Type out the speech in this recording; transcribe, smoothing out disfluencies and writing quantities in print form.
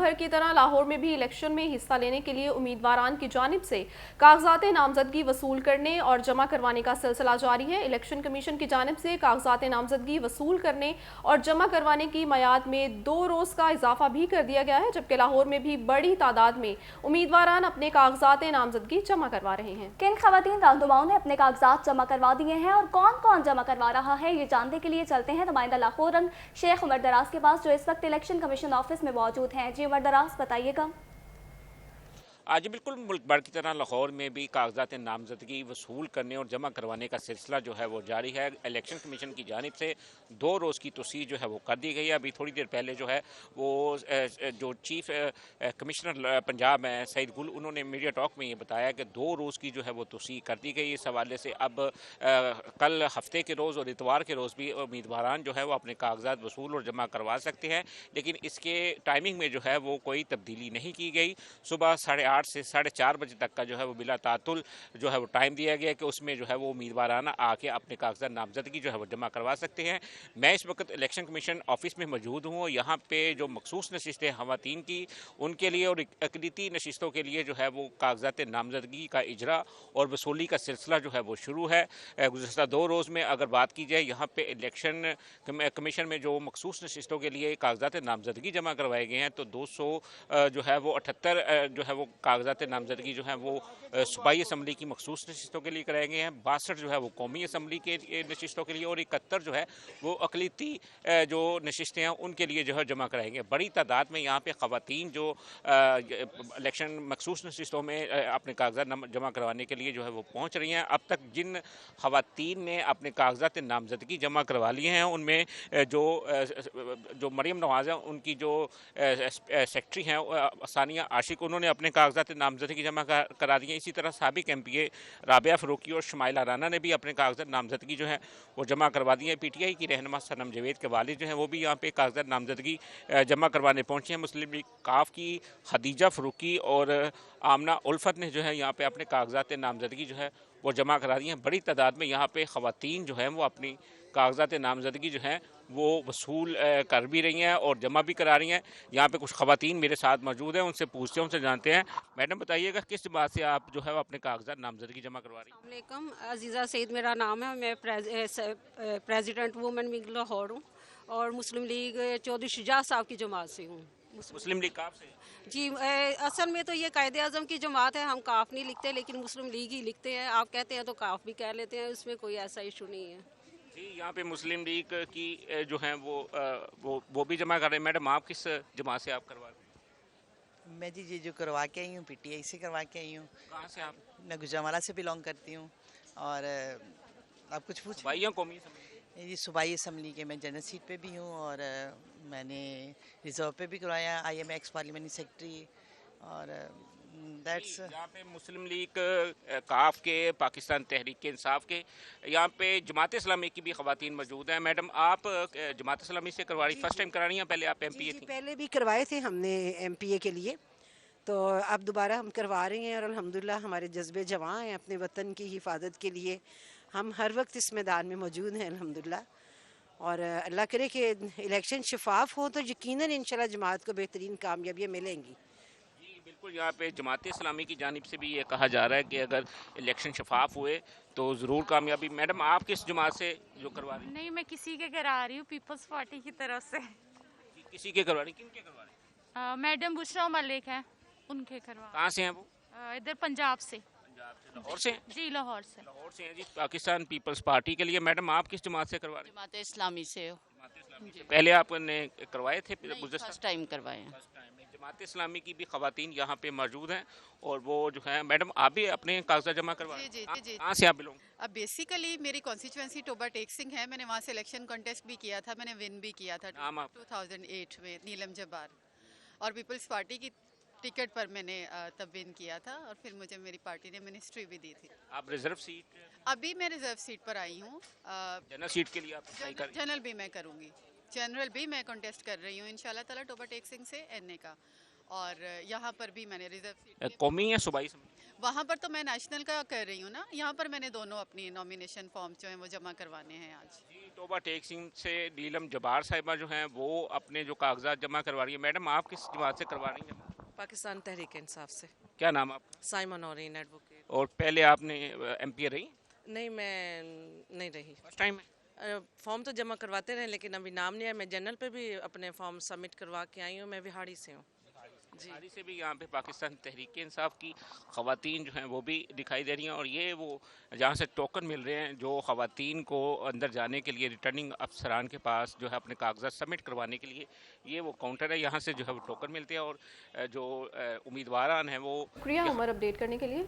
भर की तरह लाहौर में भी इलेक्शन में हिस्सा लेने के लिए उम्मीदवारान की जानिब से कागजात नामजदगी वसूल करने और जमा करवाने का सिलसिला जारी है। इलेक्शन कमीशन की जानिब से कागजात नामजदगी वसूल करने और जमा करवाने की मियाद में 2 रोज़ का इजाफा भी कर दिया गया है, जबकि लाहौर में भी बड़ी तादाद में उम्मीदवारान अपने कागजात नामजदगी जमा करवा रहे हैं। किन खवातीन रहनुमाओं ने अपने कागजात जमा करवा दिए हैं और कौन कौन जमा करवा रहा है, ये जानने के लिए चलते हैं नुमाइंदा लाहौर शेख उमर दराज के पास, जो इस वक्त इलेक्शन कमीशन ऑफिस में मौजूद हैं। जी उमर दराज, बताइएगा। आज बिल्कुल मुल्क भर की तरह लाहौर में भी कागजात नामजदगी वसूल करने और जमा करवाने का सिलसिला जो है वो जारी है। इलेक्शन कमीशन की जानिब से 2 रोज़ की तोसी जो है वो कर दी गई है। अभी थोड़ी देर पहले जो है वो जो चीफ कमिश्नर पंजाब हैं सईद गुल, उन्होंने मीडिया टॉक में ये बताया कि 2 रोज़ की जो है वो तोसी कर दी गई। इस हवाले से अब कल हफ्ते के रोज़ और इतवार के रोज़ भी उम्मीदवारान जो है वो अपने कागजात वसूल और जमा करवा सकते हैं, लेकिन इसके टाइमिंग में जो है वो कोई तब्दीली नहीं की गई। सुबह 8:30 से 4:30 बजे तक का जो है वो बिला तातुल जो है वो टाइम दिया गया है कि उसमें जो है वो उम्मीदवाराना आके अपने कागजात नामजदगी जो है वो जमा करवा सकते हैं। मैं इस वक्त इलेक्शन कमीशन ऑफिस में मौजूद हूँ। यहाँ पे जो मखसूस नशिस्तें खवातीन की, उनके लिए और अक़लीती नशिस्तों के लिए जो है वो कागजात नामजदगी का इजरा और वसूली का सिलसिला जो है वो शुरू है। गुज़श्ता 2 रोज़ में अगर बात की जाए, यहाँ पे इलेक्शन कमीशन में जो मखसूस नशिस्तों के लिए कागजात नामजदगी जमा करवाए गए हैं, तो 200 जो है वो 78 जो है वो कागजात नामजदगी जो है वो सूबाई असम्बली की मखसूस नशिस्तों के लिए कराए गए हैं, 62 जो है वो कौमी असम्बली के नशिस्तों के लिए और 71 जो है वो अक़लीती जो नशिस्तें हैं उनके लिए जो है जमा कराएंगे। बड़ी तादाद में यहाँ पे ख़वातीन जो इलेक्शन मखसूस नशिस्तों में अपने कागजात जमा करवाने के लिए जो है वो पहुँच रही हैं। अब तक जिन ख़वातीन ने अपने कागजात नामजदगी जमा करवा लिए हैं, उनमें जो मरियम नवाज़ हैं, उनकी जो सेक्रेटरी हैं सानिया आशिक, उन्होंने अपने कागजात नामजदगी जमा करा दिए। इसी तरह साबिक MPA राबिया फ़ारूकी और शमाइला राना ने भी अपने कागजात नामजदगी जो है वो जमा करवा दिए। PTI की रहनुमा सनम जवेद के वालिद जो हैं वो भी यहाँ पे कागजात नामजदगी जमा करवाने पहुँचे हैं। मुस्लिम लीग काफ की खदीजा फ़ारूकी और आमना उल्फत ने जो है यहाँ पे अपने कागजात नामजदगी जो है वो जमा करा दिए हैं। बड़ी तादाद में यहाँ पे ख़वातीन जो हैं वो अपनी कागजात नामजदगी जो हैं वो वसूल कर भी रही हैं और जमा भी करा रही हैं। यहाँ पे कुछ ख़वातीन मेरे साथ मौजूद हैं, उनसे पूछते हैं, उनसे जानते हैं। मैडम, बताइएगा किस बात से आप जो है वो अपने कागजात नामजदगी जमा करवा रही हैं? अस्सलाम वालेकुम, अजीज़ा सईद मेरा नाम है। मैं प्रेसिडेंट वुमेन विंग लाहौर हूँ और मुस्लिम लीग चौधरी शुजा साहब की जमात से हूँ। मुस्लिम लीग काफ से? जी, असल में तो ये कायदे आज़म की जमात है, हम काफ नहीं लिखते लेकिन मुस्लिम लीग ही लिखते हैं। आप कहते हैं तो काफ भी कह लेते हैं, उसमें कोई ऐसा इशू नहीं है। जी, यहाँ पे मुस्लिम लीग की जो है वो भी जमा कर रहे हैं। मैडम, आप किस जमात से आप करवा रहे हैं? मैं जी जो करवा के आई हूँ, PTI से करवा के आई हूँ। कहाँ से आप? मैं गुजरावाला से बिलोंग करती हूँ। और आप कुछ पूछ भाइयों कौमी असम्बली? जी, सूबाई असम्बली के मैं जनरल सीट पे भी हूँ और मैंने रिजर्व पे भी करवाया। IM एक्स पार्लियामेंट्री सेक्रेटरी और दैट्स। यहाँ पे मुस्लिम लीग काफ के, पाकिस्तान तहरीक इंसाफ के, यहाँ पे जमात इस्लामी की भी ख़वातीन मौजूद हैं। मैडम, आप जमात इस्लामी से करवा रही, फर्स्ट टाइम करा रही हैं? पहले आप MPA थी? पहले भी करवाए थे हमने MPA के लिए, तो अब दोबारा हम करवा रहे हैं और अल्हम्दुलिल्लाह हमारे जज्बे जवां हैं अपने वतन की हिफाजत के लिए। हम हर वक्त इस मैदान में मौजूद हैं अल्हम्दुलिल्लाह, और अल्लाह करे कि इलेक्शन शफाफ हो तो यकीनन इंशाल्लाह जमात को बेहतरीन कामयाबियाँ मिलेंगी। बिल्कुल, यहाँ पे जमात इस्लामी की जानिब से भी ये कहा जा रहा है कि अगर इलेक्शन शफाफ हुए तो ज़रूर कामयाबी। मैडम, आप किस जमात से जो करवा रही हैं? नहीं, मैं किसी के करा रही हूँ, पीपल्स पार्टी की तरफ से। किसी के करवा रही? किन के करवा रही? मैडम बुशरा मलिक है, उनके करवा। कहाँ से हैं वो? इधर पंजाब से। लाहौर से? जी, लाहौर से। लाहौर से हैं जी, पाकिस्तान पीपल्स पार्टी के लिए। मैडम, आप किस जमात से करवा रही? जमात इस्लामी से हो। पहले आपने करवाए थे? फर्स्ट टाइम करवाए हैं। जमात इस्लामी की भी ख़वातीन यहाँ पे मौजूद हैं और वो जो है, मैडम आप भी अपने कागजात जमा करवा? जी। कहाँ से आप बिलोंग? अब बेसिकली मेरी कॉन्स्टिट्यूंसी टोबा टेक सिंह है। मैंने वहाँ से इलेक्शन कॉन्टेस्ट भी किया था, मैंने विन भी किया था 2008 में नीलम जब्बार, और पीपल्स पार्टी की टिकट पर मैंने तब विन किया था और फिर मुझे मेरी पार्टी ने मिनिस्ट्री भी दी थी। आप रिजर्व सीट? अभी मैं रिजर्व सीट पर आई हूँ। जनरल सीट के लिए आप? जनरल भी मैं करूँगी, जनरल भी मैं कॉन्टेस्ट कर रही हूँ इंशाल्लाह ताला टोबा टेक सिंह से NA का। और यहाँ पर भी मैंने रिजर्व सीट कौमी या सूबाई वहाँ पर तो मैं नेशनल का कर रही हूँ ना, यहाँ पर मैंने दोनों अपनी नॉमिनेशन फॉर्म जो हैं वो जमा करवाने हैं आज। जी, तोबा टेक सिंह से नीलम जबार साहिबा जो हैं वो अपने जो कागजात जमा करवा रही है। मैडम आप किस जमात से करवा रही हैं? पाकिस्तान तहरीक इंसाफ से। क्या नाम आपका? Simon Oren advocate. और पहले आपने एमपीए रही? नहीं, मैं नहीं रही। फर्स्ट टाइम है? फॉर्म तो जमा करवाते रहे लेकिन अभी नाम नहीं है। मैं जनरल पे भी अपने फॉर्म सबमिट करवा के आई हूँ। मैं बिहाड़ी से हूँ जी। बिहारी से भी यहाँ पे पाकिस्तान तहरीक इंसाफ की ख़वातीन जो हैं वो भी दिखाई दे रही हैं, और ये वो जहाँ से टोकन मिल रहे हैं जो ख़वातीन को अंदर जाने के लिए रिटर्निंग अफसरान के पास जो है अपने कागजात सबमिट करवाने के लिए, ये वो काउंटर है, यहाँ से जो है वो टोकन मिलते हैं और जो उम्मीदवारान हैं वो। शुक्रिया उमर अपडेट करने के लिए।